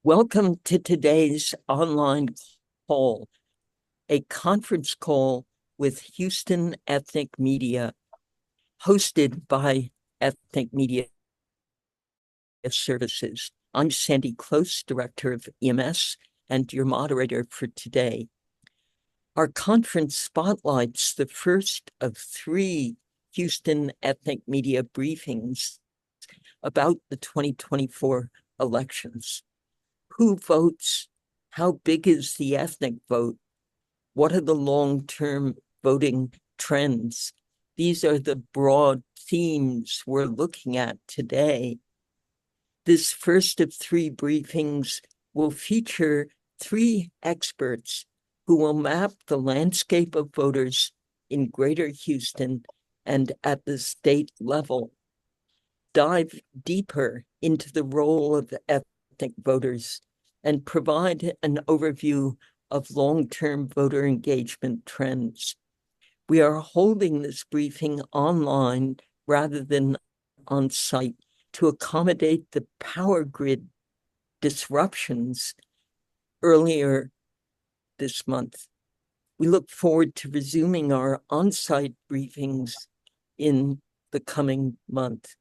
Welcome to today's online call, a conference call with Houston Ethnic Media, hosted by Ethnic Media Services. I'm Sandy Close, Director of EMS, and your moderator for today. Our conference spotlights the first of 3 Houston Ethnic Media briefings about the 2024 elections. Who votes? How big is the ethnic vote? What are the long-term voting trends? These are the broad themes we're looking at today. This first of 3 briefings will feature 3 experts who will map the landscape of voters in Greater Houston and at the state level, dive deeper into the role of ethnic voters, and provide an overview of long-term voter engagement trends. We are holding this briefing online rather than on site to accommodate the power grid disruptions earlier this month. We look forward to resuming our on-site briefings in the coming month.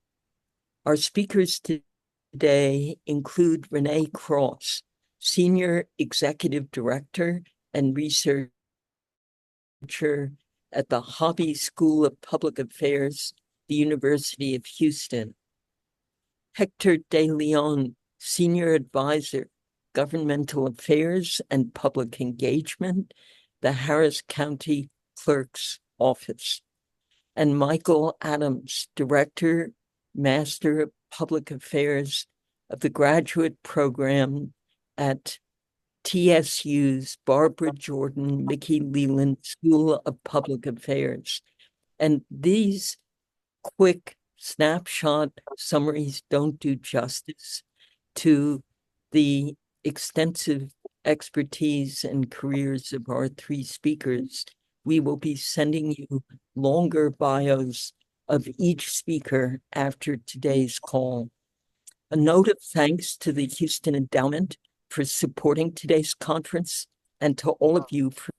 Our speakers today include Renee Cross, Senior Executive Director and Researcher at the Hobby School of Public Affairs, the University of Houston. Hector DeLeon, Senior Advisor, Governmental Affairs and Public Engagement, the Harris County Clerk's Office. And Michael Adams, Director, Master of Public Affairs of the Graduate Program at TSU's Barbara Jordan Mickey Leland School of Public Affairs. And these quick snapshot summaries don't do justice to the extensive expertise and careers of our 3 speakers. We will be sending you longer bios of each speaker after today's call. A note of thanks to the Houston Endowment for supporting today's conference, and to all of you for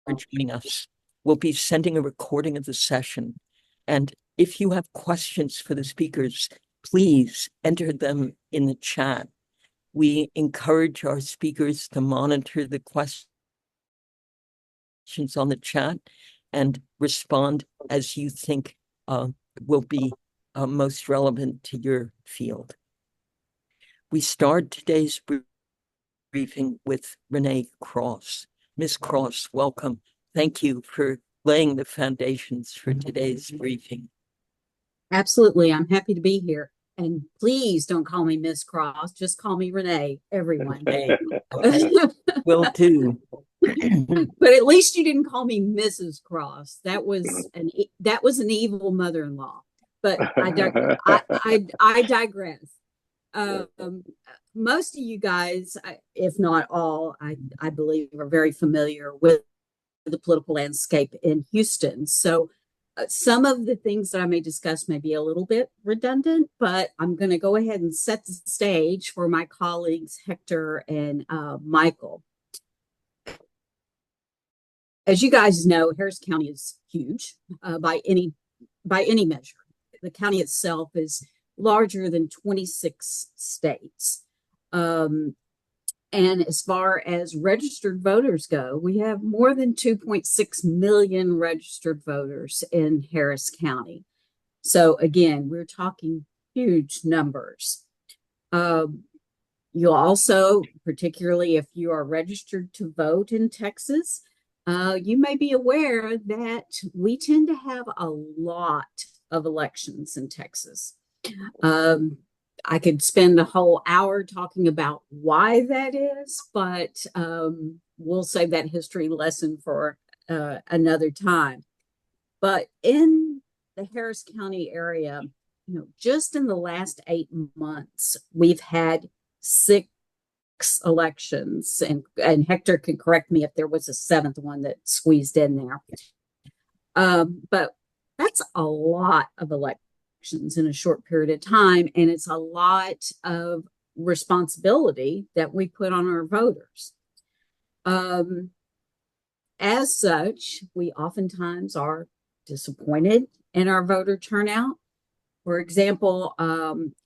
joining us. We'll be sending a recording of the session, and if you have questions for the speakers, please enter them in the chat. We encourage our speakers to monitor the questions on the chat and respond as you think will be most relevant to your field. We start today's briefing with Renee Cross. Ms. Cross, welcome. Thank you for laying the foundations for today's briefing. Absolutely. I'm happy to be here. And please don't call me Miss Cross. Just call me Renee, everyone. Okay. Will do. But at least you didn't call me Mrs. Cross. That was an evil mother-in-law. But I digress. Most of you guys, if not all, I believe, are very familiar with the political landscape in Houston. So some of the things that I may discuss may be a little bit redundant, but I'm going to go ahead and set the stage for my colleagues, Hector and Michael. As you guys know, Harris County is huge by any measure. The county itself is larger than 26 states. And as far as registered voters go, we have more than 2.6 million registered voters in Harris County. So again, we're talking huge numbers. You'll also, particularly if you are registered to vote in Texas, you may be aware that we tend to have a lot of elections in Texas. I could spend a whole hour talking about why that is, but we'll save that history lesson for another time. But in the Harris County area, just in the last 8 months, we've had 6 elections, and Hector can correct me if there was a 7th one that squeezed in there. But that's a lot of elections in a short period of time, and it's a lot of responsibility that we put on our voters. As such, we oftentimes are disappointed in our voter turnout. For example,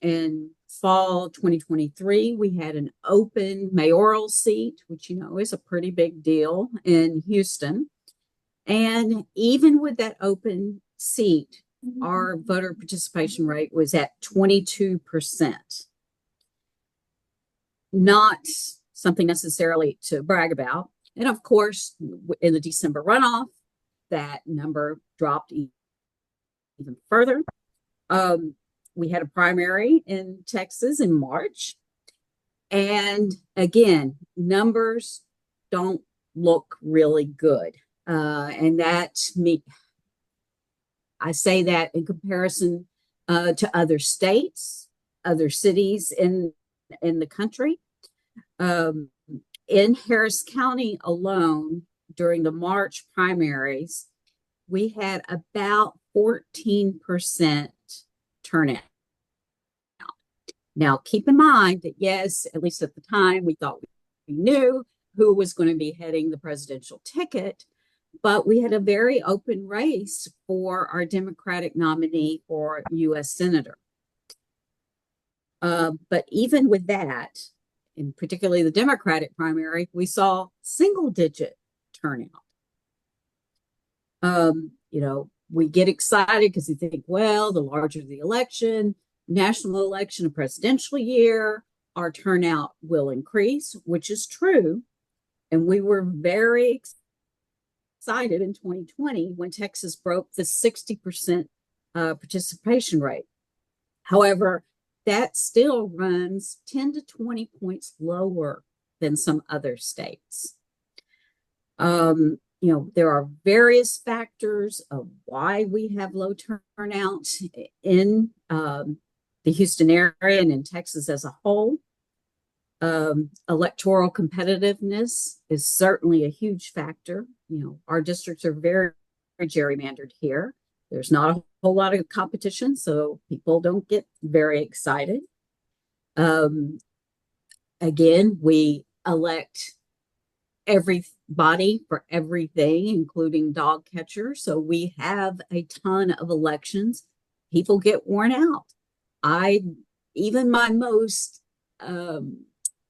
in fall 2023, we had an open mayoral seat, which is a pretty big deal in Houston. And even with that open seat, our voter participation rate was at 22%. Not something necessarily to brag about. And of course, in the December runoff, that number dropped even further. We had a primary in Texas in March. And again, numbers don't look really good. And I say that in comparison to other states, other cities in the country. In Harris County alone, during the March primaries, we had about 14% turnout. Now, keep in mind that, yes, at least at the time, we thought we knew who was going to be heading the presidential ticket, but we had a very open race for our Democratic nominee for U.S. Senator. But even with that, and particularly the Democratic primary, we saw single-digit turnout. We get excited because we think, well, the larger the election, national election, a presidential year, our turnout will increase, which is true. And we were very excited in 2020 when Texas broke the 60% participation rate. However, that still runs 10 to 20 points lower than some other states. There are various factors of why we have low turnout in the Houston area and in Texas as a whole. Electoral competitiveness is certainly a huge factor. Our districts are very, very gerrymandered here. There's not a whole lot of competition, so people don't get very excited. Again, we elect everybody for everything, including dog catchers. So we have a ton of elections. People get worn out. Even my most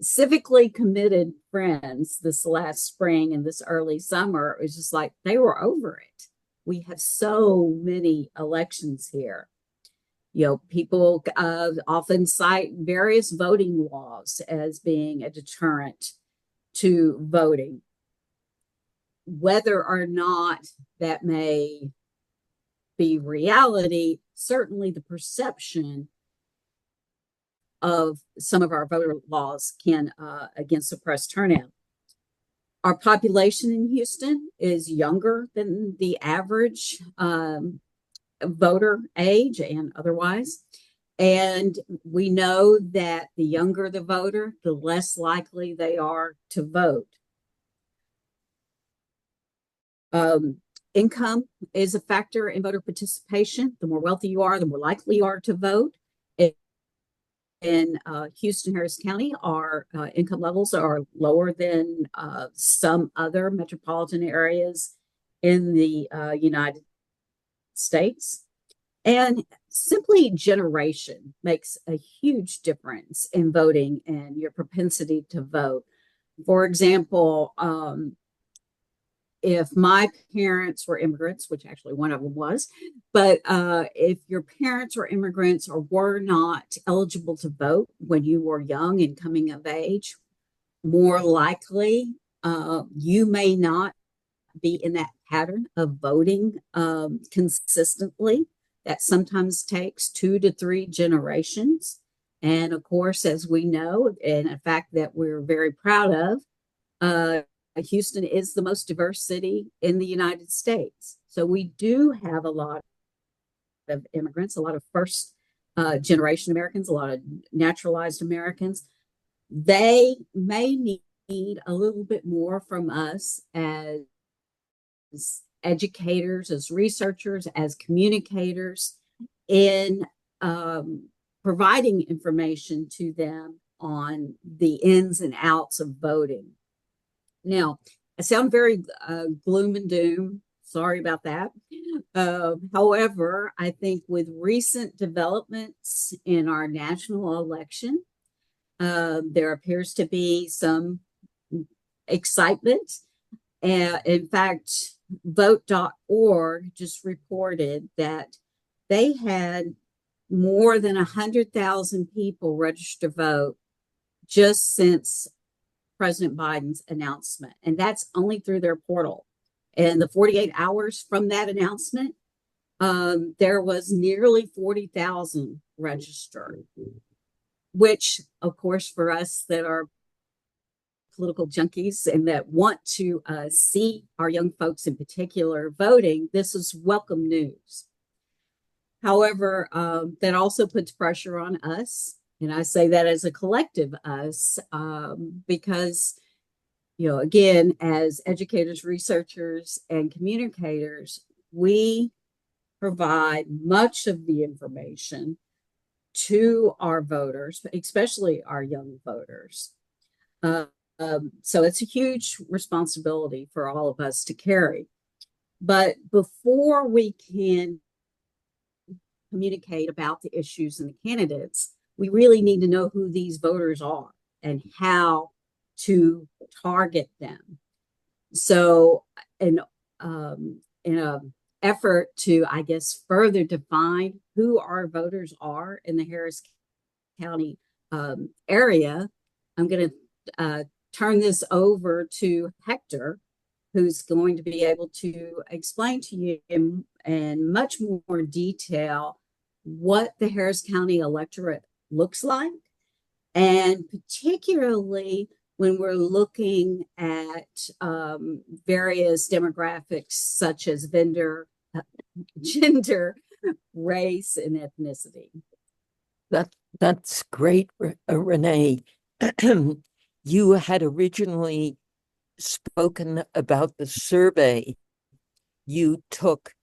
civically committed friends this last spring and this early summer, it was just like they were over it. We have so many elections here. People often cite various voting laws as being a deterrent to voting. Whether or not that may be reality, certainly the perception of some of our voter laws can again suppress turnout. Our population in Houston is younger than the average voter age and otherwise. And we know that the younger the voter, the less likely they are to vote. Income is a factor in voter participation. The more wealthy you are, the more likely you are to vote. In Houston, Harris County, our income levels are lower than some other metropolitan areas in the United States. And simply generation makes a huge difference in voting and your propensity to vote. For example, if my parents were immigrants, which actually one of them was, but if your parents were immigrants or were not eligible to vote when you were young and coming of age, more likely you may not be in that pattern of voting consistently. That sometimes takes 2 to 3 generations. And of course, as we know, and a fact that we're very proud of, Houston is the most diverse city in the United States. So we do have a lot of immigrants, a lot of first generation Americans, a lot of naturalized Americans. They may need a little bit more from us as educators, as researchers, as communicators in providing information to them on the ins and outs of voting. Now, I sound very gloom and doom. Sorry about that. However, I think with recent developments in our national election, there appears to be some excitement. In fact, vote.org just reported that they had more than 100,000 people register to vote just since President Biden's announcement. And that's only through their portal. And the 48 hours from that announcement, there was nearly 40,000 registered, which, of course, for us that are political junkies and that want to see our young folks in particular voting, this is welcome news. However, that also puts pressure on us. And I say that as a collective us, because, again, as educators, researchers, and communicators, we provide much of the information to our voters, especially our young voters. So it's a huge responsibility for all of us to carry. But before we can communicate about the issues and the candidates, we really need to know who these voters are and how to target them. So, in an effort to, I guess, further define who our voters are in the Harris County area, I'm going to turn this over to Hector, who's going to be able to explain to you in much more detail what the Harris County electorate looks like, and particularly when we're looking at various demographics such as gender, race, and ethnicity. That's great, Renee. You had originally spoken about the survey you took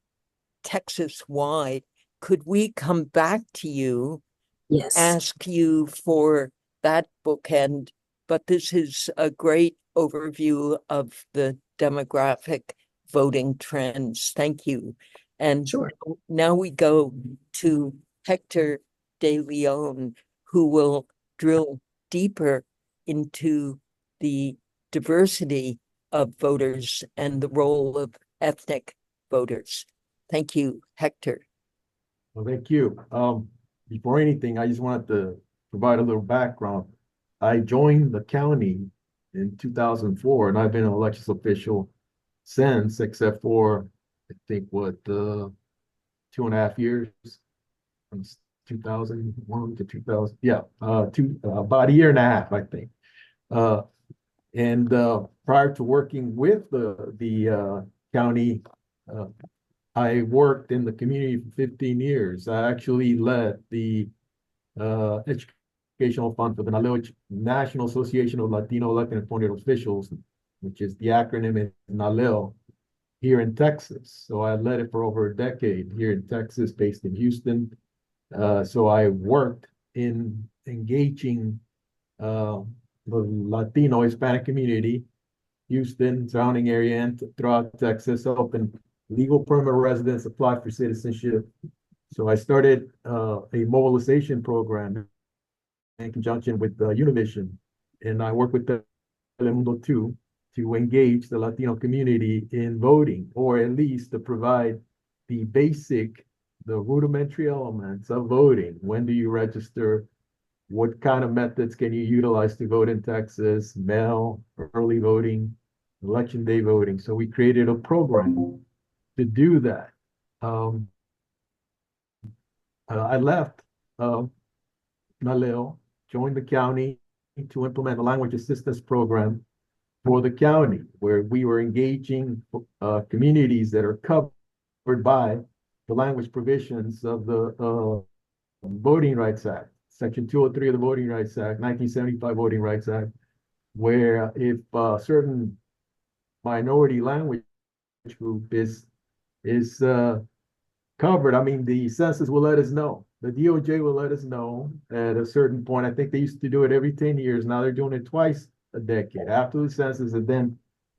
Texas-wide. Could we come back to you? Yes. Ask you for that bookend, but this is a great overview of the demographic voting trends. Thank you. And sure. Now we go to Hector DeLeon, who will drill deeper into the diversity of voters and the role of ethnic voters. Thank you, Hector. Well, thank you. Before anything, I just wanted to provide a little background. I joined the county in 2004, and I've been an elections official since, except for, I think, 2.5 years, from 2001 to 2000. Yeah, about a year and a half, I think. And prior to working with the county, I worked in the community for 15 years. I actually led the educational fund for the National Association of Latino Elected and Appointed Officials, which is the acronym in NALEO, here in Texas. So I led it for over a decade here in Texas, based in Houston. So I worked in engaging the Latino Hispanic community, Houston, surrounding area, and throughout Texas, helping legal permanent residents apply for citizenship. So I started a mobilization program in conjunction with Univision, and I work with Telemundo too, to engage the Latino community in voting, or at least to provide the rudimentary elements of voting. When do you register? What kind of methods can you utilize to vote in Texas? Mail, early voting, election day voting. So we created a program to do that. I left NALEO, joined the county to implement a language assistance program for the county, where we were engaging communities that are covered by the language provisions of the Voting Rights Act, Section 203 of the Voting Rights Act, 1975 Voting Rights Act, where if a certain minority language group is covered, I mean, the census will let us know the DOJ will let us know at a certain point. I think they used to do it every 10 years. Now they're doing it twice a decade, after the census and then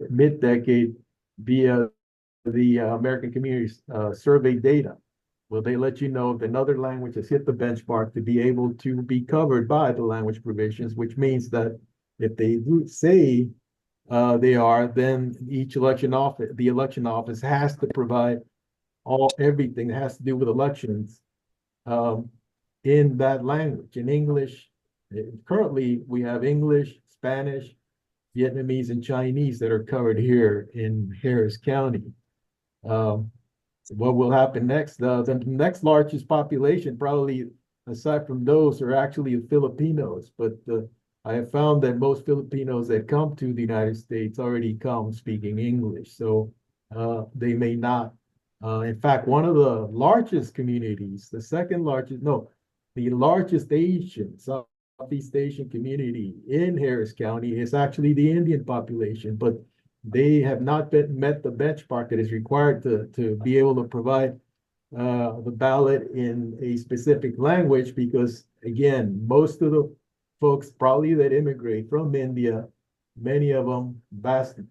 mid-decade via the American Community Survey data. Will they let you know if another language has hit the benchmark to be able to be covered by the language provisions, which means that if they do say they are, then each election office, the election office has to provide everything that has to do with elections in that language, in English. Currently, we have English, Spanish, Vietnamese, and Chinese that are covered here in Harris County. What will happen next? The next largest population, probably aside from those, are actually the Filipinos. But I have found that most Filipinos that come to the United States already come speaking English. So they may not. In fact, one of the largest communities, the largest Southeast Asian community in Harris County is actually the Indian population, but they have not met the benchmark that is required to be able to provide the ballot in a specific language because, again, most of the folks probably that immigrate from India, many of them,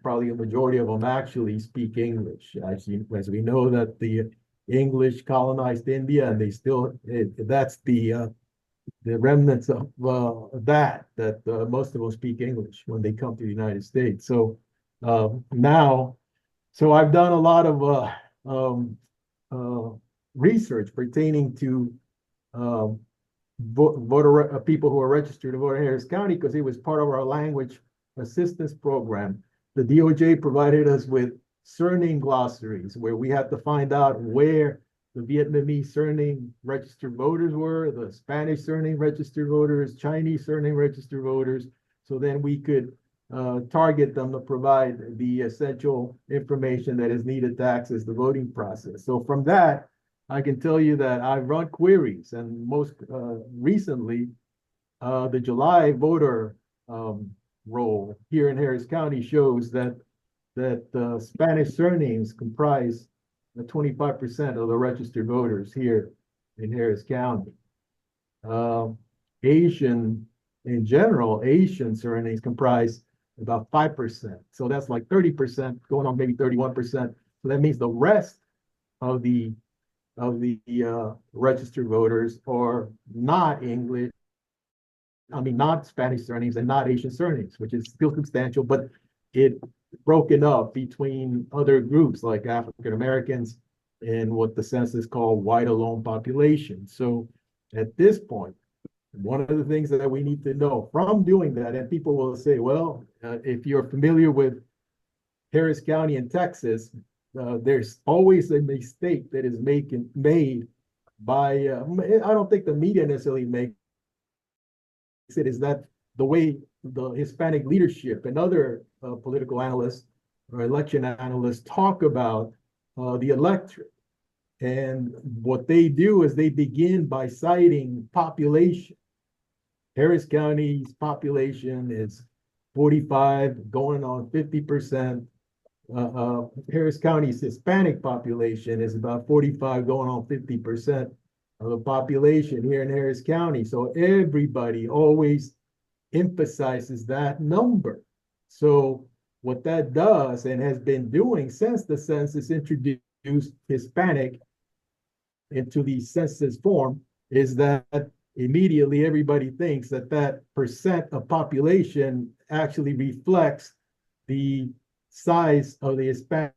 probably a majority of them actually speak English. As we know that the English colonized India and they still, that's the remnants of that most of them speak English when they come to the United States. So so I've done a lot of research pertaining to people who are registered to vote in Harris County because it was part of our language assistance program. The DOJ provided us with surname glossaries where we had to find out where the Vietnamese surname registered voters were, the Spanish surname registered voters, Chinese surname registered voters. So then we could target them to provide the essential information that is needed to access the voting process. So from that, I can tell you that I've run queries, and most recently, the July voter roll here in Harris County shows that Spanish surnames comprise 25% of the registered voters here in Harris County. Asian, in general, Asian surnames comprise about 5%. So that's like 30%, going on maybe 31%. So that means the rest of the registered voters are not English, not Spanish surnames and not Asian surnames, which is still substantial, but it broken up between other groups like African Americans and what the census called white alone population. So at this point, one of the things that we need to know from doing that, and people will say, well, if you're familiar with Harris County in Texas, there's always a mistake that is made by, I don't think the media necessarily makes it, is that the way the Hispanic leadership and other political analysts or election analysts talk about the electorate. And what they do is they begin by citing population. Harris County's population is 45, going on 50%. Harris County's Hispanic population is about 45, going on 50% of the population here in Harris County. So everybody always emphasizes that number. So what that does, and has been doing since the census introduced Hispanic into the census form, is that immediately everybody thinks that that percent of population actually reflects the size of the Hispanic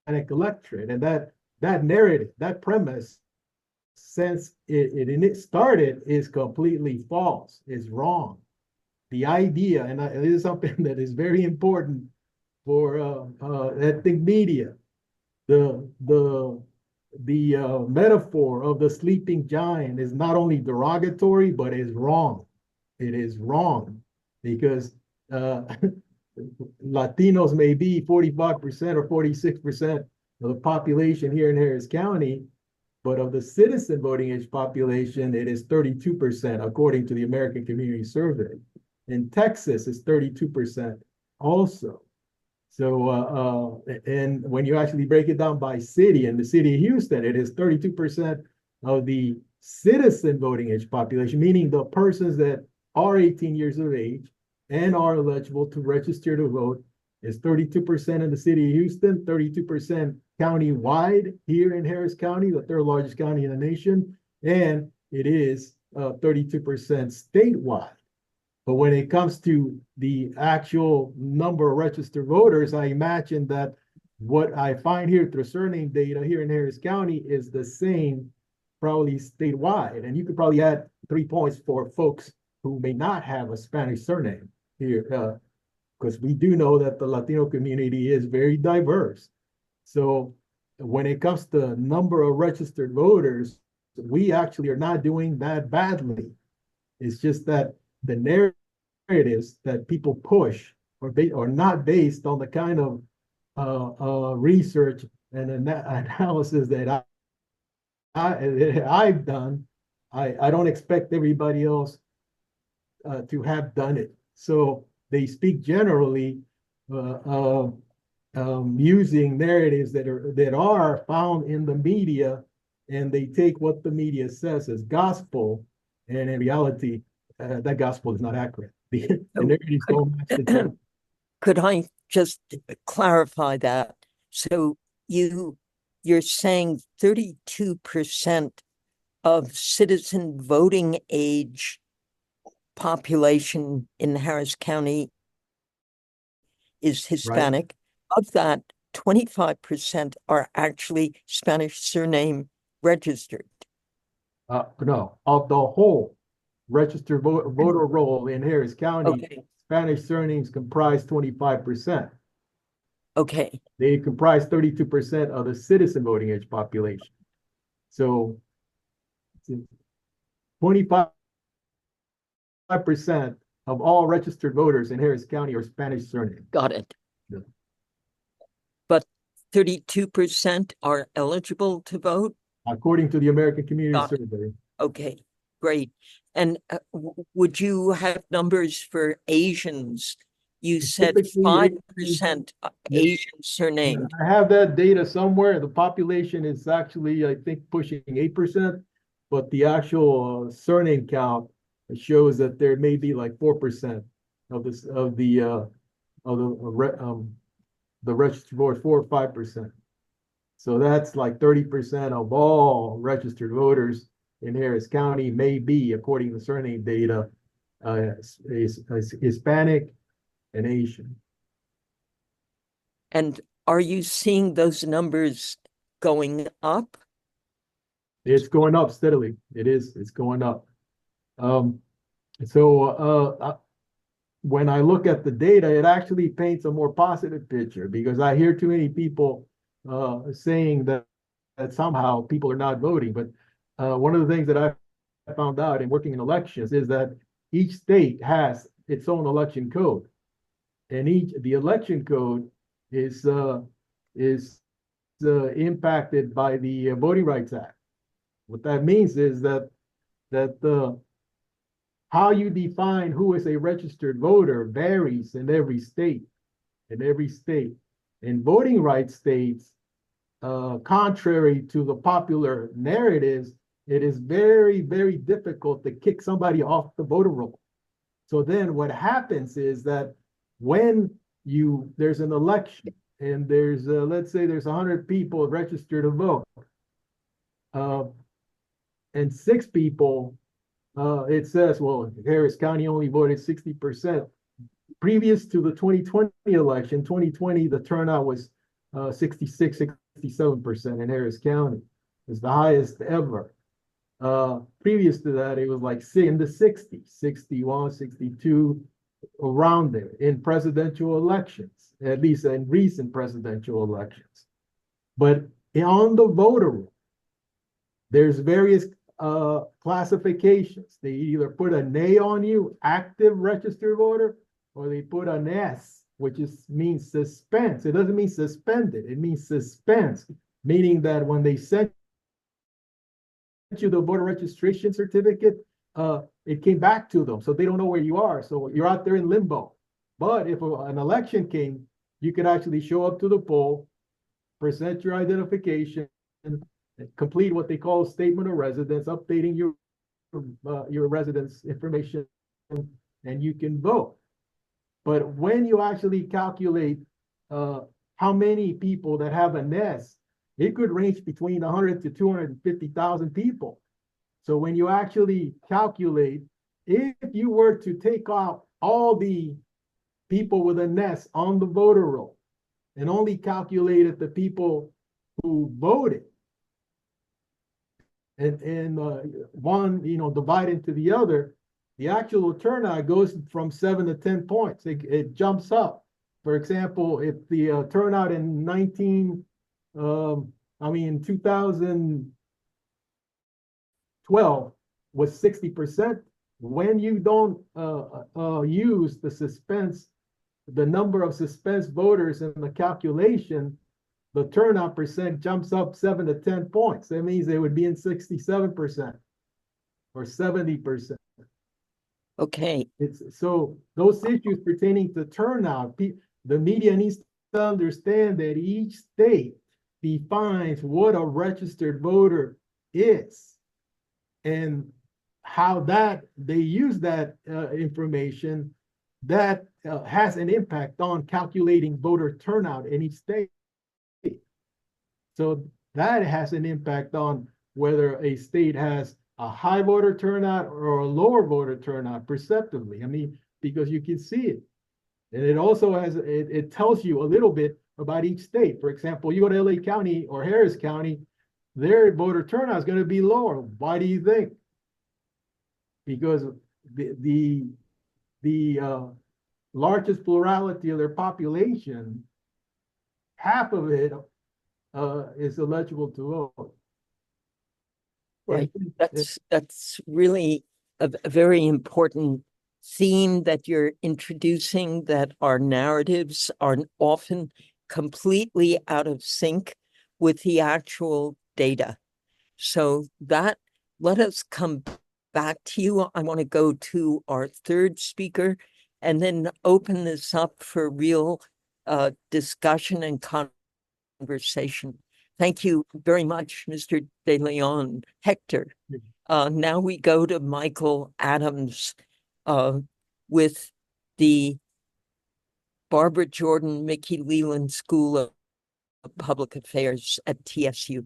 electorate. And that narrative, that premise, since it started, is completely false, is wrong. The idea, and it is something that is very important for ethnic media, the metaphor of the sleeping giant is not only derogatory, but is wrong. It is wrong because Latinos may be 45% or 46% of the population here in Harris County, but of the citizen voting age population, it is 32%, according to the American Community Survey. In Texas, it's 32% also. So, and when you actually break it down by city, in the city of Houston, it is 32% of the citizen voting age population, meaning the persons that are 18 years of age and are eligible to register to vote, is 32% in the city of Houston, 32% county-wide here in Harris County, the third largest county in the nation, and it is 32% statewide. But when it comes to the actual number of registered voters, I imagine that what I find here through surname data here in Harris County is the same, probably statewide. And you could probably add 3 points for folks who may not have a Spanish surname here, because we do know that the Latino community is very diverse. So when it comes to number of registered voters, we actually are not doing that badly. It's just that the narratives that people push are not based on the kind of research and analysis that I've done. I don't expect everybody else to have done it. So they speak generally using narratives that are found in the media, and they take what the media says as gospel, and in reality, that gospel is not accurate. The narratives don't match the truth. Could I just clarify that? So you're saying 32% of citizen voting age population in Harris County is Hispanic. Right. Of that, 25% are actually Spanish surname registered. No, of the whole registered voter roll in Harris County, okay, Spanish surnames comprise 25%. Okay. They comprise 32% of the citizen voting age population. So 25% of all registered voters in Harris County are Spanish surnames. Got it. Yeah. But 32% are eligible to vote? According to the American Community Survey. Okay, great. And would you have numbers for Asians? You said 5% Asian surnamed. I have that data somewhere. The population is actually, I think, pushing 8%, but the actual surname count shows that there may be like 4% of the registered voters, 4 or 5%. So that's like 30% of all registered voters in Harris County may be, according to surname data, is Hispanic and Asian. And are you seeing those numbers going up? It's going up steadily. It is. It's going up. When I look at the data, it actually paints a more positive picture, because I hear too many people saying that somehow people are not voting. But one of the things that I found out in working in elections is that each state has its own election code, and the election code is impacted by the Voting Rights Act. What that means is that how you define who is a registered voter varies in every state. In voting rights states, contrary to the popular narratives, it is very, very difficult to kick somebody off the voter roll. So then what happens is that when there's an election and there's, let's say there's 100 people registered to vote, and 6 people, it says, well, Harris County only voted 60%. Previous to the 2020 election, 2020, the turnout was 66, 67% in Harris County. It's the highest ever. Previous to that, it was like in the 60s, 61, 62, around there in presidential elections, at least in recent presidential elections. But on the voter roll, there's various classifications. They either put a nay on you, active registered voter, or they put an S, which means suspense. It doesn't mean suspended. It means suspense, meaning that when they sent you the voter registration certificate, it came back to them, so they don't know where you are. So you're out there in limbo. But if an election came, you could actually show up to the poll, present your identification, complete what they call statement of residence, updating your residence information, and you can vote. But when you actually calculate how many people that have a nest, it could range between 100 to 250,000 people. So when you actually calculate, if you were to take out all the people with a nest on the voter roll and only calculated the people who voted, and one, divide into the other, the actual turnout goes from 7 to 10 points. It jumps up. For example, if the turnout in 2012 was 60%, when you don't use the number of suspense voters in the calculation, the turnout percent jumps up 7 to 10 points. That means they would be in 67% or 70%. Okay. So those issues pertaining to turnout, the media needs to understand that each state defines what a registered voter is and how they use that information that has an impact on calculating voter turnout in each state. So that has an impact on whether a state has a high voter turnout or a lower voter turnout perceptively. Because you can see it. And it also it tells you a little bit about each state. For example, you go to LA County or Harris County, their voter turnout is going to be lower. Why do you think? Because the largest plurality of their population, half of it is eligible to vote. Right. That's really a very important theme that you're introducing, that our narratives are often completely out of sync with the actual data. So let us come back to you. I want to go to our third speaker and then open this up for real discussion and conversation. Thank you very much, Mr. DeLeon. Hector. Now we go to Michael Adams with the Barbara Jordan Mickey Leland School of Public Affairs at TSU.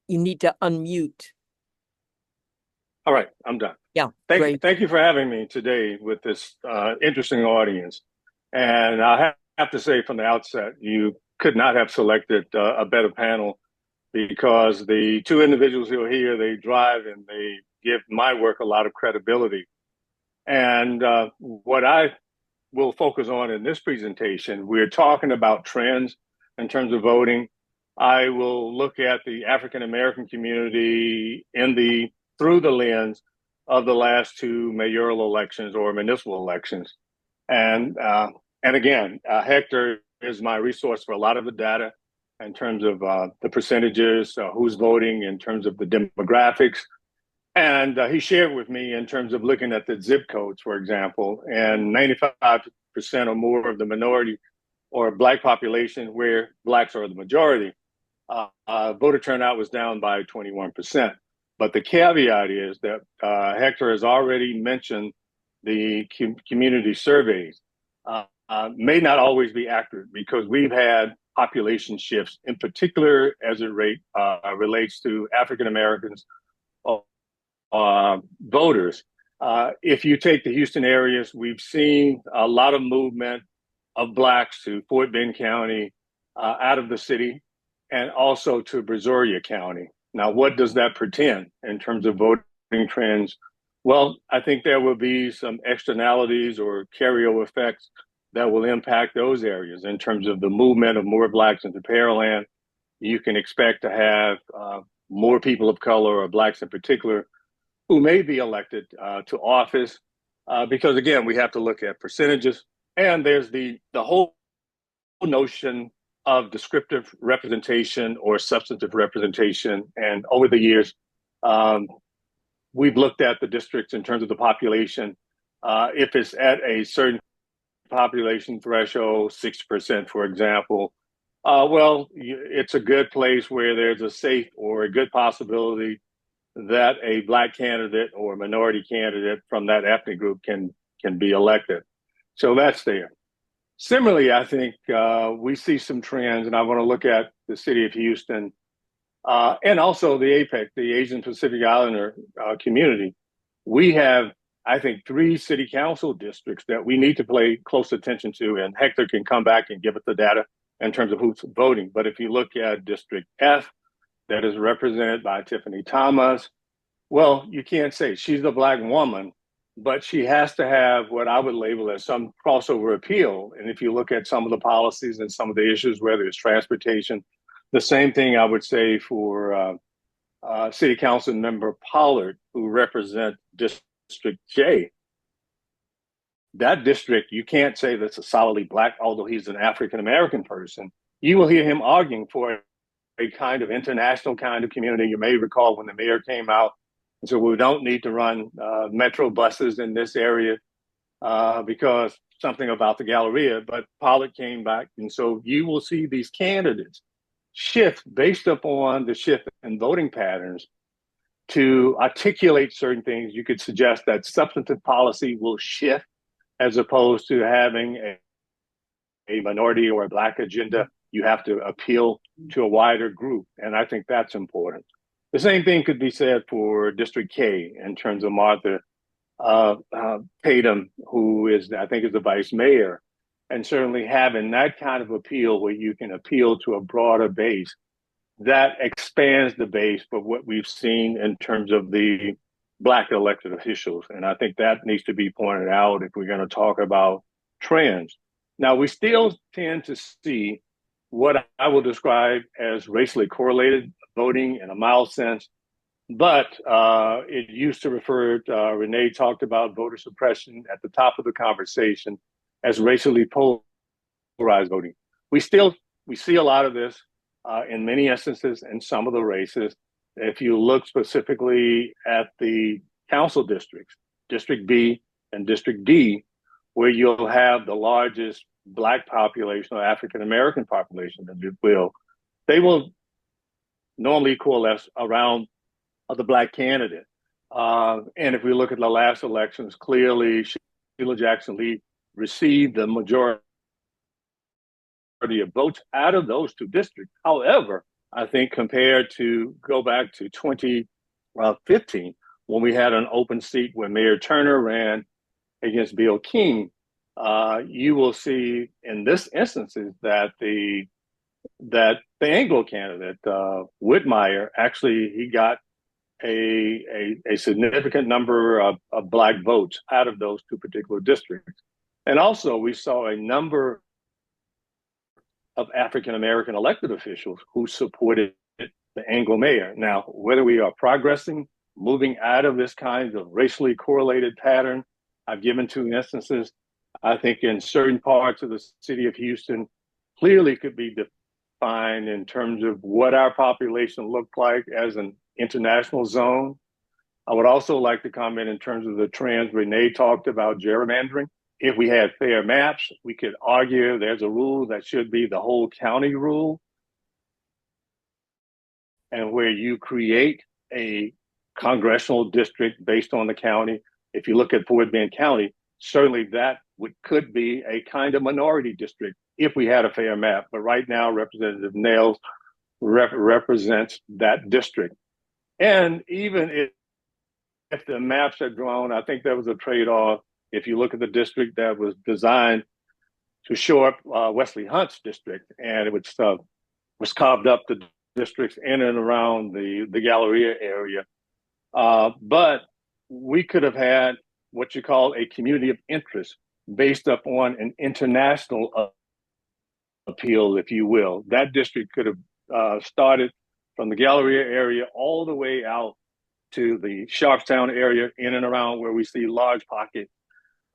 You need to unmute. All right, I'm done. Yeah, thank you for having me today with this interesting audience. And I have to say from the outset, you could not have selected a better panel, because the two individuals who are here, they drive and they give my work a lot of credibility. And what I will focus on in this presentation, we're talking about trends in terms of voting. I will look at the African-American community through the lens of the last two mayoral elections or municipal elections. And again, Hector is my resource for a lot of the data in terms of the percentages, who's voting, in terms of the demographics. And he shared with me in terms of looking at the zip codes, for example, and 95% or more of the minority or Black population, where Blacks are the majority, voter turnout was down by 21%. But the caveat is that Hector has already mentioned the community surveys may not always be accurate, because we've had population shifts, in particular as it relates to African Americans voters. If you take the Houston areas, we've seen a lot of movement of Blacks to Fort Bend County, out of the city, and also to Brazoria County. Now, what does that portend in terms of voting trends? Well, I think there will be some externalities or carryover effects that will impact those areas in terms of the movement of more Blacks into Pearland. You can expect to have more people of color, or Blacks in particular, who may be elected to office, because again, we have to look at percentages. And there's the whole notion of descriptive representation or substantive representation. And over the years, we've looked at the districts in terms of the population. If it's at a certain population threshold, 6%, for example, It's a good place where there's a safe or a good possibility that a Black candidate or a minority candidate from that ethnic group can be elected. So that's there. Similarly, I think we see some trends, and I want to look at the city of Houston and also the APEC, the Asian Pacific Islander community. We have, I think, 3 city council districts that we need to pay close attention to, and Hector can come back and give us the data in terms of who's voting. But if you look at District F, that is represented by Tiffany Thomas, well, you can't say she's a Black woman, but she has to have what I would label as some crossover appeal. And if you look at some of the policies and some of the issues, whether it's transportation, the same thing I would say for City Council Member Pollard, who represents District J. That district, you can't say that's a solidly Black, although he's an African-American person. You will hear him arguing for a kind of international kind of community. You may recall when the mayor came out and said, we don't need to run metro buses in this area because something about the Galleria, but Pollard came back. And so you will see these candidates shift based upon the shift in voting patterns to articulate certain things. You could suggest that substantive policy will shift as opposed to having a minority or a Black agenda. You have to appeal to a wider group. And I think that's important. The same thing could be said for District K in terms of Martha Tatum, who is, I think, is the vice mayor, and certainly having that kind of appeal where you can appeal to a broader base that expands the base for what we've seen in terms of the Black elected officials. And I think that needs to be pointed out if we're going to talk about trends. Now, we still tend to see what I will describe as racially correlated voting in a mild sense, but it used to refer to, Renee talked about voter suppression at the top of the conversation as racially polarized voting. We see a lot of this in many instances in some of the races. If you look specifically at the council districts, District B and District D, where you'll have the largest Black population or African-American population, if you will, they will normally coalesce around the Black candidate. And if we look at the last elections, clearly Sheila Jackson Lee received the majority of votes out of those 2 districts. However, I think compared to go back to 2015, when we had an open seat when Mayor Turner ran against Bill King, you will see in this instances that the Anglo candidate, Whitmire, actually he got a significant number of Black votes out of those 2 particular districts. And also we saw a number of African-American elected officials who supported the Anglo mayor. Now, whether we are progressing, moving out of this kind of racially correlated pattern, I've given 2 instances. I think in certain parts of the city of Houston clearly could be defined in terms of what our population looked like as an international zone. I would also like to comment in terms of the trends Renee talked about gerrymandering. If we had fair maps, we could argue there's a rule that should be the whole county rule, and where you create a congressional district based on the county. If you look at Fort Bend County, certainly that could be a kind of minority district if we had a fair map. But right now, Representative Nails represents that district. And even if the maps are drawn, I think there was a trade-off. If you look at the district that was designed to shore up Wesley Hunt's district, and it was carved up the districts in and around the Galleria area. But we could have had what you call a community of interest based upon an international appeal, if you will. That district could have started from the Galleria area all the way out to the Sharpstown area, in and around where we see large pockets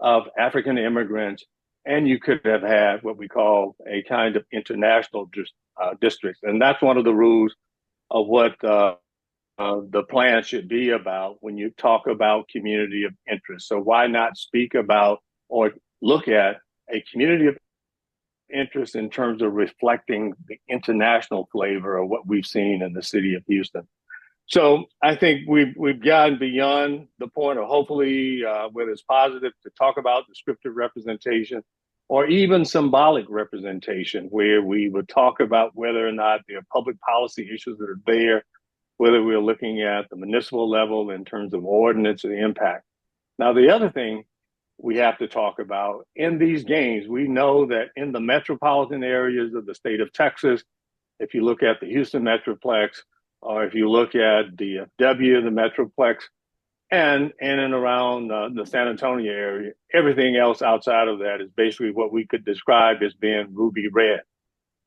of African immigrants. And you could have had what we call a kind of international districts. And that's one of the rules of what the plan should be about when you talk about community of interest. So why not speak about or look at a community of interest in terms of reflecting the international flavor of what we've seen in the city of Houston. So I think we've gotten beyond the point of hopefully whether it's positive to talk about descriptive representation or even symbolic representation, where we would talk about whether or not there are public policy issues that are there, whether we're looking at the municipal level in terms of ordinance and impact. Now, the other thing we have to talk about in these games, we know that in the metropolitan areas of the state of Texas, if you look at the Houston Metroplex, or if you look at DFW, the Metroplex, and in and around the San Antonio area, everything else outside of that is basically what we could describe as being ruby red.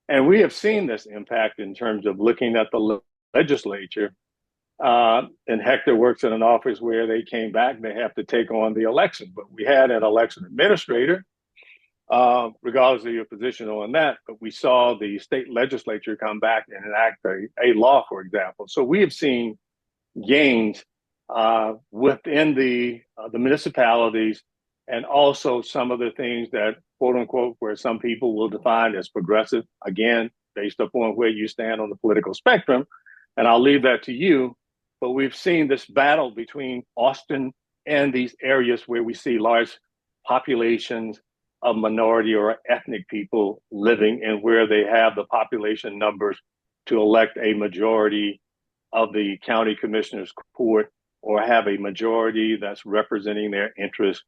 And we have seen this impact in terms of looking at the legislature. And Hector works in an office where they came back and they have to take on the election. But we had an election administrator, regardless of your position on that. But we saw the state legislature come back and enact a law, for example. So we have seen gains within the municipalities, and also some of the things that, quote unquote, where some people will define as progressive, again, based upon where you stand on the political spectrum. And I'll leave that to you. But we've seen this battle between Austin and these areas where we see large populations of minority or ethnic people living, and where they have the population numbers to elect a majority of the county commissioners court or have a majority that's representing their interests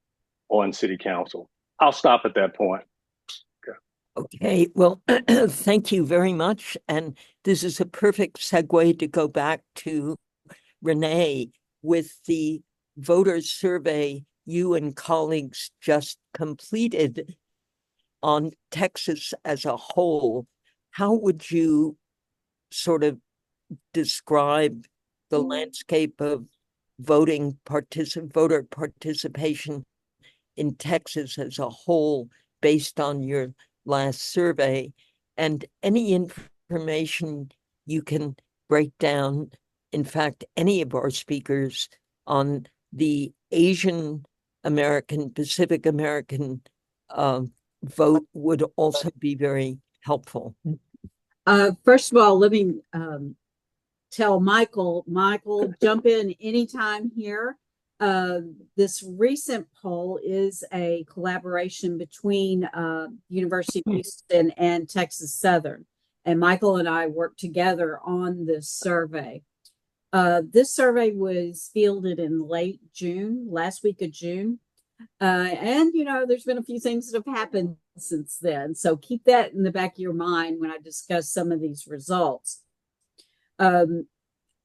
on city council. I'll stop at that point. Okay, well, thank you very much. And this is a perfect segue to go back to Renee with the voter survey you and colleagues just completed on Texas as a whole. How would you sort of describe the landscape of voter participation in Texas as a whole based on your last survey, and any information you can break down, in fact, any of our speakers, on the Asian American, Pacific American vote would also be very helpful. First of all, let me tell Michael, jump in anytime here. This recent poll is a collaboration between University of Houston and Texas Southern. And Michael and I worked together on this survey. This survey was fielded in late June, last week of June. And, you know, there's been a few things that have happened since then. So keep that in the back of your mind when I discuss some of these results.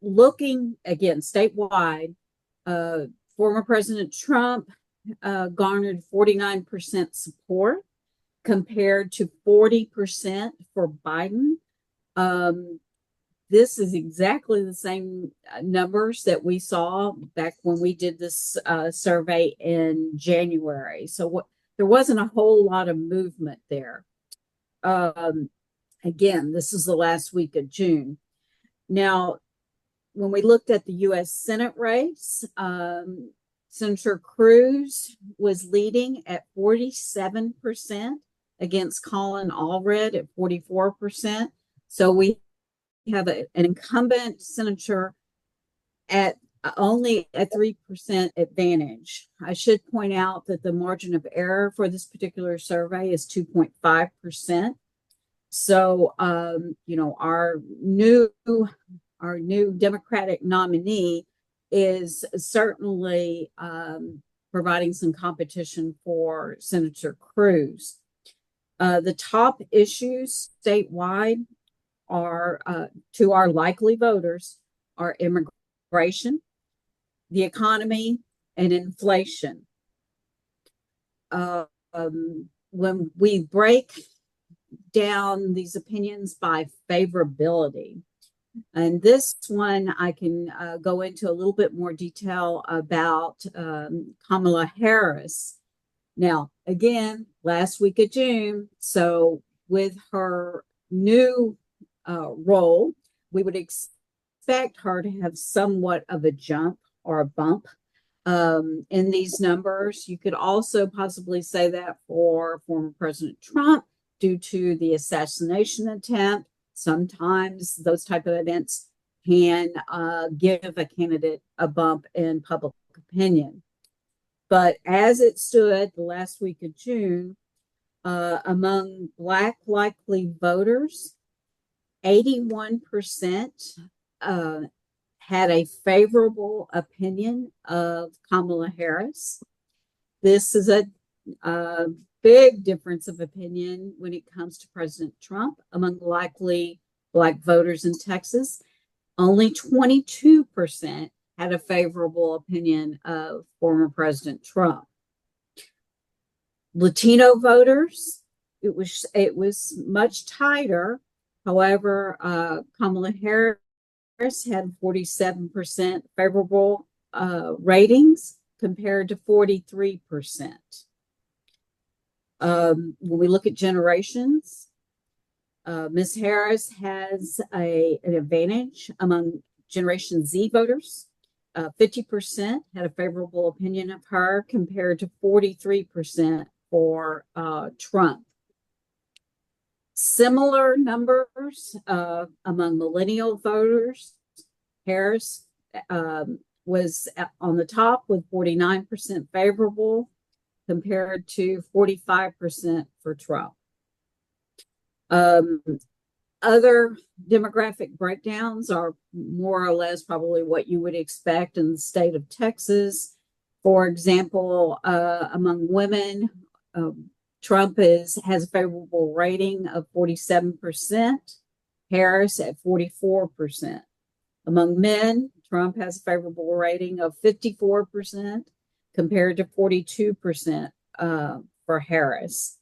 Looking, again, statewide, former President Trump garnered 49% support compared to 40% for Biden. This is exactly the same numbers that we saw back when we did this survey in January. So there wasn't a whole lot of movement there. Again, this is the last week of June. Now, when we looked at the U.S. Senate race, Senator Cruz was leading at 47% against Colin Allred at 44%. So we have an incumbent senator at only a 3% advantage. I should point out that the margin of error for this particular survey is 2.5%. So, you know, our new Democratic nominee is certainly providing some competition for Senator Cruz. The top issues statewide are, to our likely voters, are immigration, the economy, and inflation. When we break down these opinions by favorability, and this one I can go into a little bit more detail about Kamala Harris. Now, again, last week of June, so with her new role, we would expect her to have somewhat of a jump or a bump in these numbers. You could also possibly say that for former President Trump due to the assassination attempt. Sometimes those type of events can give a candidate a bump in public opinion. But as it stood the last week of June, among Black likely voters, 81% had a favorable opinion of Kamala Harris. This is a big difference of opinion when it comes to President Trump among likely Black voters in Texas. Only 22% had a favorable opinion of former President Trump. Latino voters, it was much tighter. However, Kamala Harris had 47% favorable ratings compared to 43%. When we look at generations, Ms. Harris has an advantage among Generation Z voters. 50% had a favorable opinion of her compared to 43% for Trump. Similar numbers among millennial voters. Harris was on the top with 49% favorable compared to 45% for Trump. Other demographic breakdowns are more or less probably what you would expect in the state of Texas. For example, among women, Trump has a favorable rating of 47%, Harris at 44%. Among men, Trump has a favorable rating of 54% compared to 42% for Harris.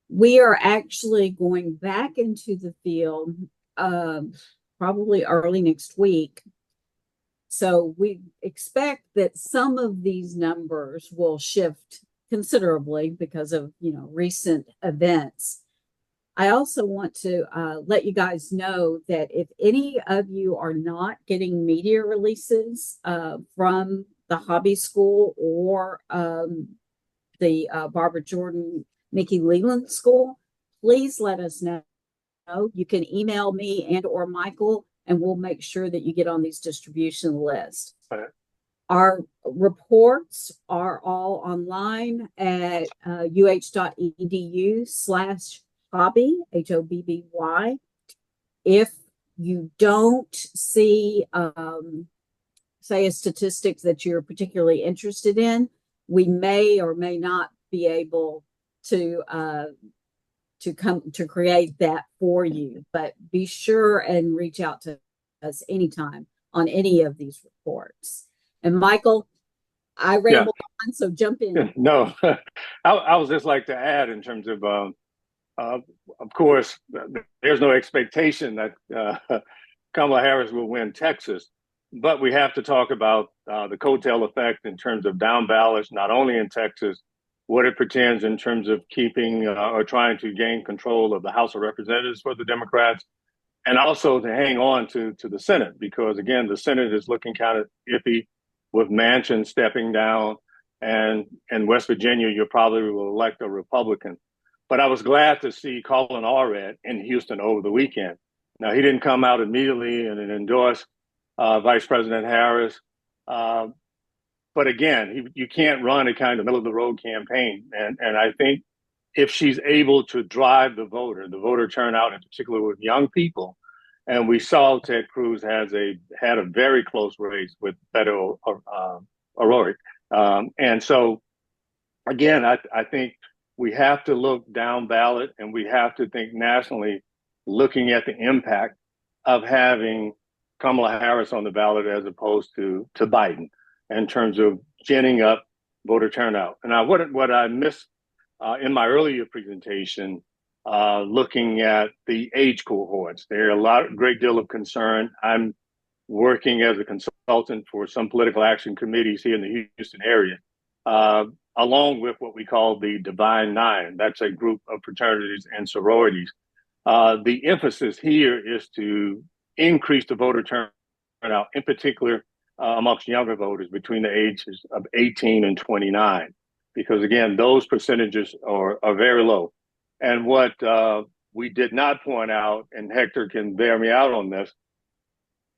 We are actually going back into the field probably early next week. So we expect that some of these numbers will shift considerably because of recent events. I also want to let you guys know that if any of you are not getting media releases from the hobby school or the Barbara Jordan Mickey Leland School, please let us know. You can email me and or Michael, and we'll make sure that you get on these distribution lists. Okay. Our reports are all online at uh.uh.edu/hobby, HOBBY. If you don't see, say, a statistics that you're particularly interested in, we may or may not be able to come to create that for you, but be sure and reach out to us anytime on any of these reports. And Michael, I rambled on, so jump in. No, I was just like to add in terms of course, there's no expectation that Kamala Harris will win Texas, but we have to talk about the coattail effect in terms of down ballots, not only in Texas, what it pretends in terms of keeping or trying to gain control of the House of Representatives for the Democrats, and also to hang on to the Senate, because again, the Senate is looking kind of iffy with Manchin stepping down, and in West Virginia, you probably will elect a Republican. But I was glad to see Colin Allred in Houston over the weekend. Now, he didn't come out immediately and endorse Vice President Harris. But again, you can't run a kind of middle-of-the-road campaign. And I think if she's able to drive the voter turnout, in particular with young people, and we saw Ted Cruz had a very close race with Beto O'Rourke. And so, again, I think we have to look down ballot, and we have to think nationally, looking at the impact of having Kamala Harris on the ballot as opposed to Biden in terms of ginning up voter turnout. And what I missed in my earlier presentation, looking at the age cohorts, there are great deal of concern. I'm working as a consultant for some political action committees here in the Houston area, along with what we call the Divine Nine. That's a group of fraternities and sororities. The emphasis here is to increase the voter turnout, in particular amongst younger voters between the ages of 18 and 29, because again, those percentages are very low. And what we did not point out, and Hector can bear me out on this,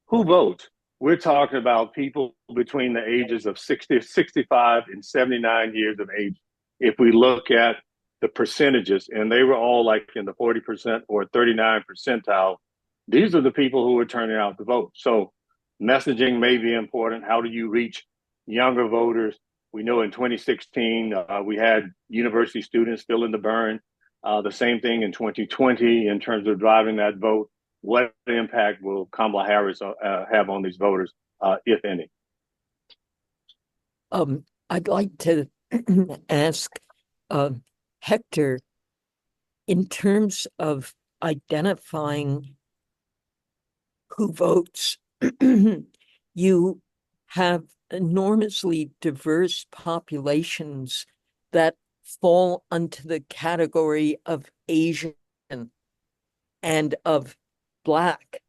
who votes? We're talking about people between the ages of 60, 65, and 79 years of age. If we look at the percentages, and they were all like in the 40% or 39 percentile, these are the people who are turning out to vote. So messaging may be important. How do you reach younger voters? We know in 2016, we had university students still in the burn. The same thing in 2020 in terms of driving that vote. What impact will Kamala Harris have on these voters, if any? I'd like to ask Hector, in terms of identifying who votes, you have enormously diverse populations that fall into the category of Asian and of Black.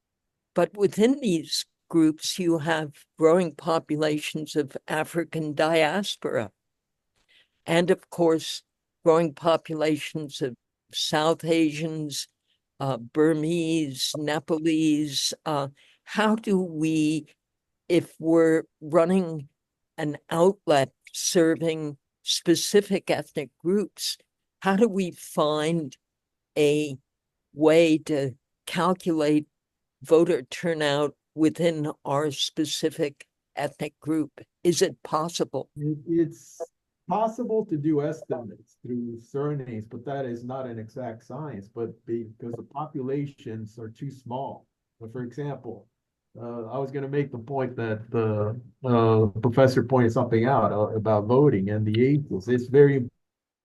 But within these groups, you have growing populations of African diaspora. And of course, growing populations of South Asians, Burmese, Nepalese. How do we, if we're running an outlet serving specific ethnic groups, how do we find a way to calculate voter turnout within our specific ethnic group? Is it possible? It's possible to do estimates through surnames, but that is not an exact science, but because the populations are too small. But for example, I was going to make the point that the professor pointed something out about voting and the ages. It's very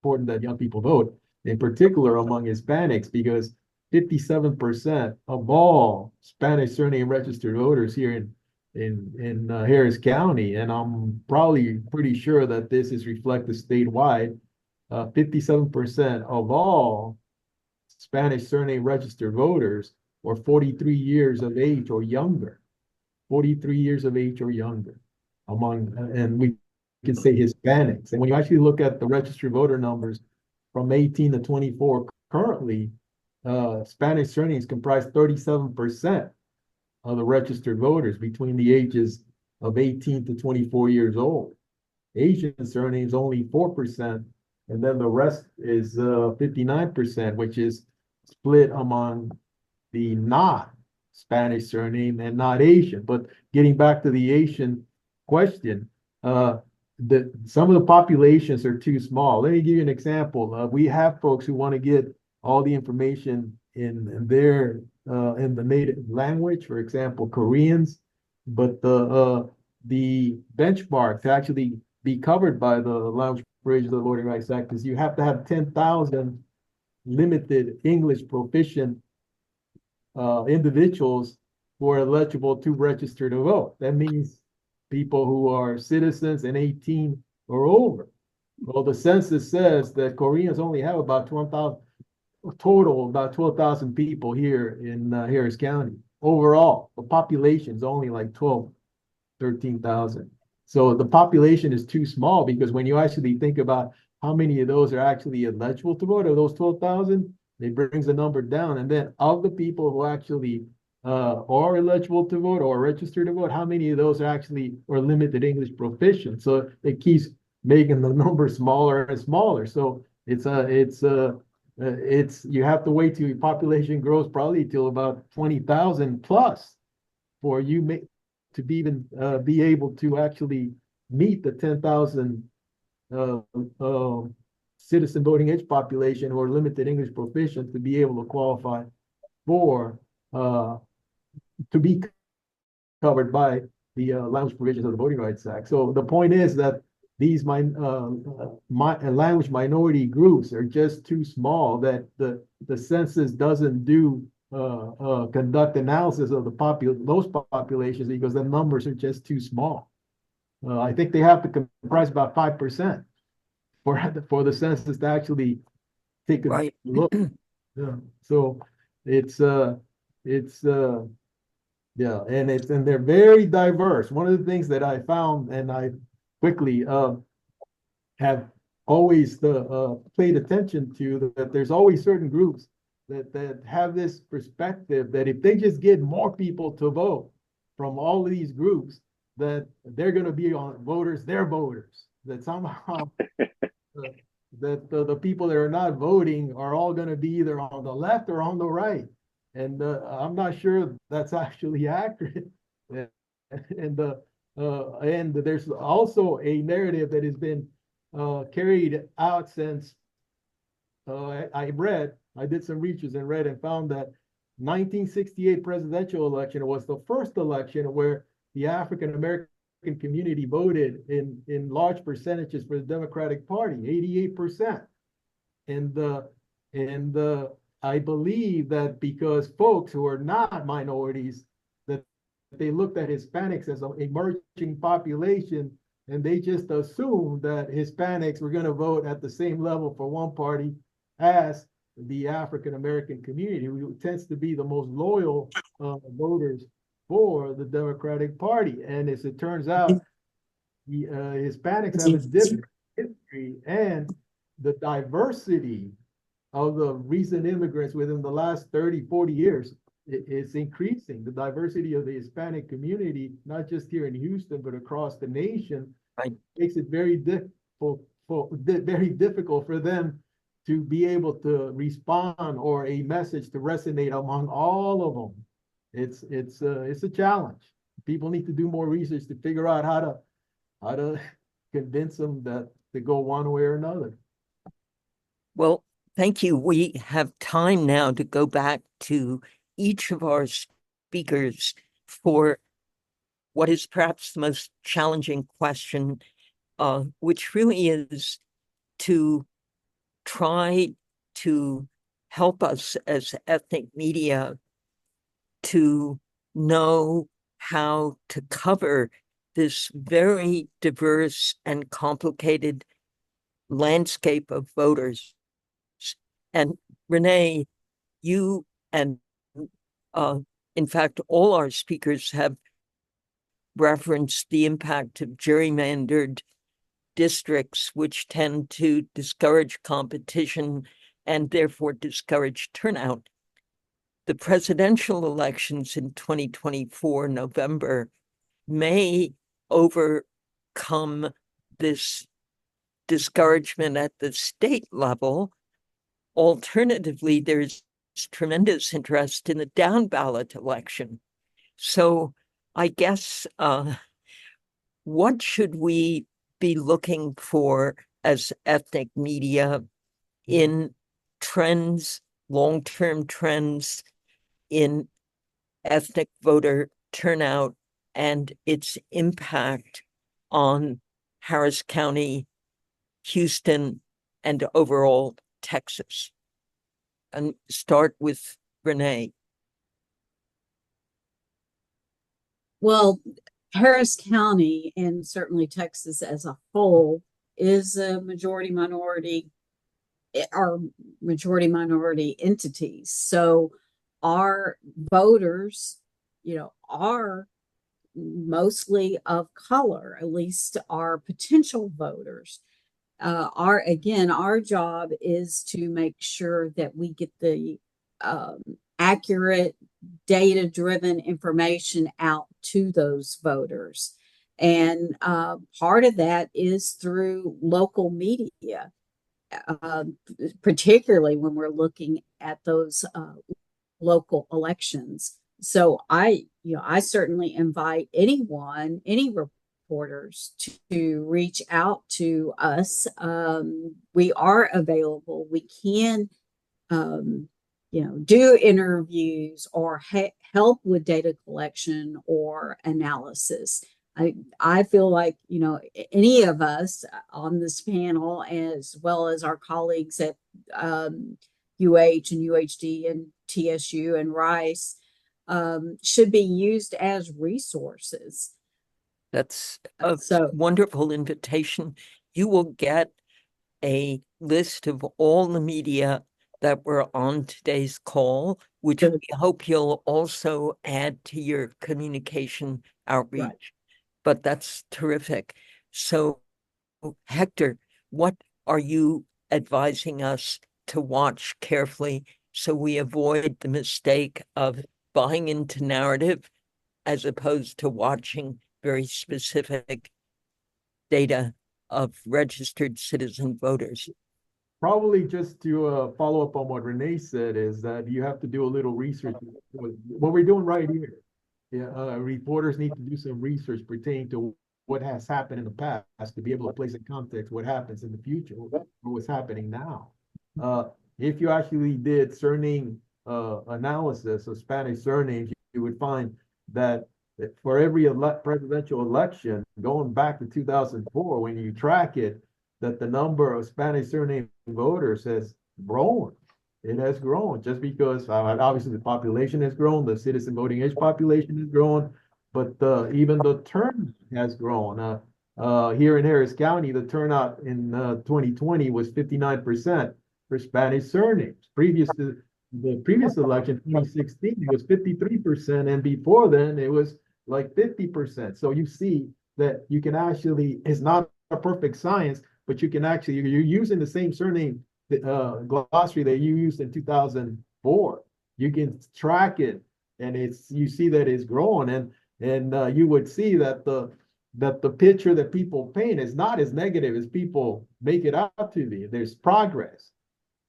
important that young people vote, in particular among Hispanics, because 57% of all Spanish surname registered voters here in Harris County, and I'm probably pretty sure that this is reflected statewide, 57% of all Spanish surname registered voters were 43 years of age or younger. 43 years of age or younger among, and we can say Hispanics. And when you actually look at the registered voter numbers from 18 to 24 currently, Spanish surnames comprise 37% of the registered voters between the ages of 18 to 24 years old. Asian surnames only 4%, and then the rest is 59%, which is split among the not Spanish surname and not Asian. But getting back to the Asian question, some of the populations are too small. Let me give you an example. We have folks who want to get all the information in their in the native language, for example, Koreans, but the benchmark to actually be covered by the language provisions of the Voting Rights Act is you have to have 10,000 limited English proficient individuals who are eligible to register to vote. That means people who are citizens and 18 or over. Well, the census says that Koreans only have about 12,000 total, about 12,000 people here in Harris County. Overall, the population is only like 13,000. So the population is too small, because when you actually think about how many of those are actually eligible to vote, of those 12,000, it brings the number down. And then of the people who actually are eligible to vote or registered to vote, how many of those are actually are limited English proficient? So it keeps making the number smaller and smaller. So it's you have to wait till your population grows probably till about 20,000 plus for you to be even be able to actually meet the 10,000 citizen voting age population or limited English proficient to be able to qualify for to be covered by the language provisions of the Voting Rights Act. So the point is that these language minority groups are just too small, that the census doesn't conduct analysis of those populations, because the numbers are just too small. I think they have to comprise about 5% for the census to actually take a look. Yeah. So it's yeah, and they're very diverse. One of the things that I found, and I quickly have always paid attention to, that there's always certain groups that have this perspective that if they just get more people to vote from all of these groups, that they're going to be on voters, they're voters, that somehow that the people that are not voting are all going to be either on the left or on the right. And I'm not sure that's actually accurate. And there's also a narrative that has been carried out since I did some research and read and found that 1968 presidential election was the first election where the African American community voted in large percentages for the Democratic Party, 88%. And I believe that because folks who are not minorities, that they looked at Hispanics as an emerging population, and they just assumed that Hispanics were going to vote at the same level for one party as the African American community, who tends to be the most loyal voters for the Democratic Party. And as it turns out, the Hispanics have a different history, and the diversity of the recent immigrants within the last 30, 40 years is increasing. The diversity of the Hispanic community, not just here in Houston, but across the nation, makes it very difficult for them to be able to respond or a message to resonate among all of them. It's a challenge. People need to do more research to figure out how to convince them that to go one way or another. Well, thank you. We have time now to go back to each of our speakers for what is perhaps the most challenging question, which really is to try to help us as ethnic media to know how to cover this very diverse and complicated landscape of voters. And Renee, you and in fact, all our speakers have referenced the impact of gerrymandered districts, which tend to discourage competition and therefore discourage turnout. The presidential elections in 2024, November, may overcome this discouragement at the state level. Alternatively, there's tremendous interest in the down ballot election. So I guess what should we be looking for as ethnic media in trends, long-term trends in ethnic voter turnout and its impact on Harris County, Houston, and overall Texas? And start with Renee. Well, Harris County and certainly Texas as a whole is a majority minority entities. So our voters, are mostly of color, at least our potential voters. Our job is to make sure that we get the accurate, data-driven information out to those voters. And part of that is through local media, particularly when we're looking at those local elections. So I certainly invite anyone, any reporters to reach out to us. We are available. We can do interviews or help with data collection or analysis. I feel like, any of us on this panel, as well as our colleagues at UH and UHD and TSU and Rice, should be used as resources. That's a wonderful invitation. You will get a list of all the media that were on today's call, which we hope you'll also add to your communication outreach. Right. But that's terrific. So, Hector, what are you advising us to watch carefully so we avoid the mistake of buying into narrative as opposed to watching very specific data of registered citizen voters? Probably just to follow up on what Renee said is that you have to do a little research. What we're doing right here. Yeah, reporters need to do some research pertaining to what has happened in the past to be able to place in context what happens in the future or what's happening now. If you actually did surname analysis of Spanish surnames, you would find that for every presidential election going back to 2004, when you track it, that the number of Spanish surname voters has grown. It has grown just because obviously the population has grown, the citizen voting age population has grown, but even the turnout has grown. Here in Harris County, the turnout in 2020 was 59% for Spanish surnames. Previous to the previous election, 2016, it was 53%, and before then, it was like 50%. So you see that you can actually, it's not a perfect science, but you can actually, you're using the same surname glossary that you used in 2004. You can track it, and you see that it's growing, and you would see that the picture that people paint is not as negative as people make it out to be. There's progress.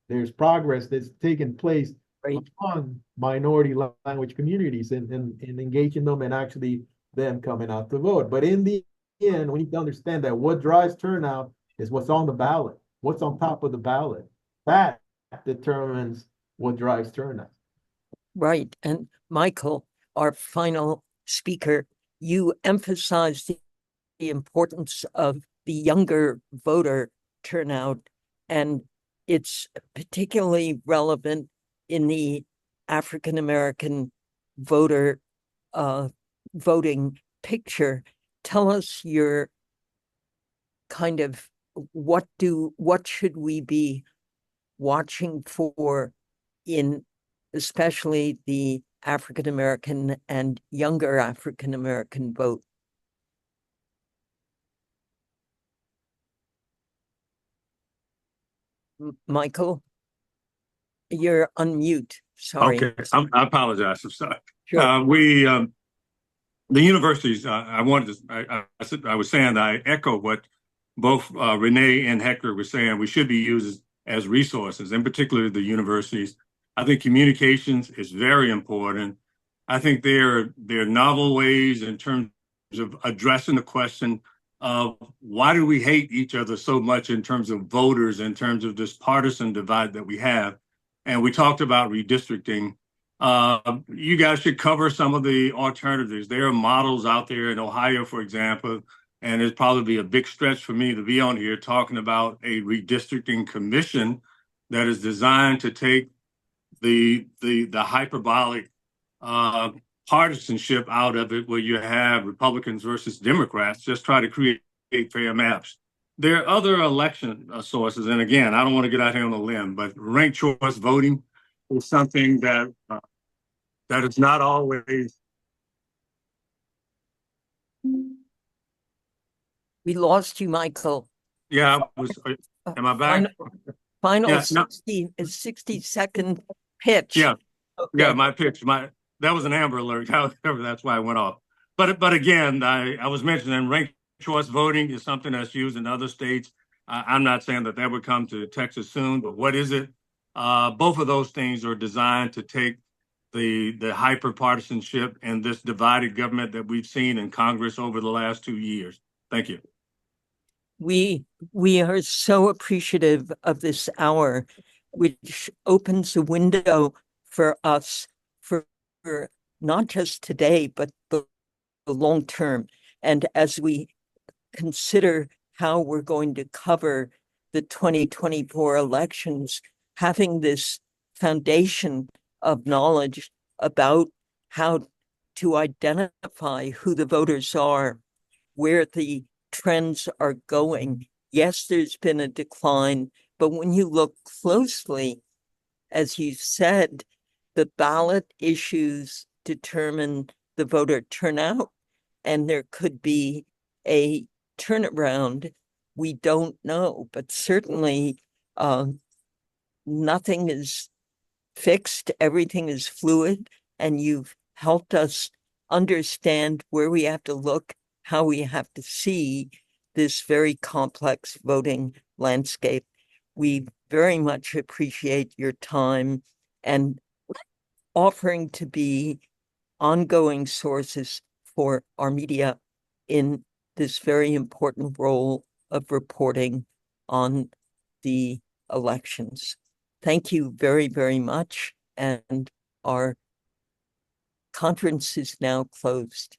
There's progress that's taken place among minority language communities and engaging them and actually them coming out to vote. But in the end, we need to understand that what drives turnout is what's on the ballot, what's on top of the ballot. That determines what drives turnout. Right. And Michael, our final speaker, you emphasized the importance of the younger voter turnout, and it's particularly relevant in the African American voter voting picture. Tell us your kind of what should we be watching for in especially the African American and younger African American vote? Michael, you're on mute. Sorry. Okay, I apologize. I'm sorry. Sure. The universities. I wanted to. I was saying that I echo what both Renee and Hector were saying. We should be used as resources, in particular the universities. I think communications is very important. I think there are novel ways in terms of addressing the question of why do we hate each other so much in terms of voters, in terms of this partisan divide that we have. And we talked about redistricting. You guys should cover some of the alternatives. There are models out there in Ohio, for example, and it'd probably be a big stretch for me to be on here talking about a redistricting commission that is designed to take the hyperbolic partisanship out of it, where you have Republicans versus Democrats, just try to create fair maps. There are other election sources, and again, I don't want to get out here on a limb, but ranked choice voting is something that is not always. We lost you, Michael. Yeah, am I back? Final Yeah, 60-second pitch. Yeah, okay. Yeah, my pitch, that was an Amber Alert. However, that's why I went off. But again, I was mentioning ranked choice voting is something that's used in other states. I'm not saying that would come to Texas soon, but what is it? Both of those things are designed to take the hyper partisanship and this divided government that we've seen in Congress over the last 2 years. Thank you. We are so appreciative of this hour, which opens a window for us for not just today, but the long term. And as we consider how we're going to cover the 2024 elections, having this foundation of knowledge about how to identify who the voters are, where the trends are going. Yes, there's been a decline, but when you look closely, as you said, the ballot issues determine the voter turnout, and there could be a turnaround we don't know, but certainly nothing is fixed, everything is fluid, and you've helped us understand where we have to look, how we have to see this very complex voting landscape. We very much appreciate your time and offering to be ongoing sources for our media in this very important role of reporting on the elections. Thank you very, very much. And our conference is now closed.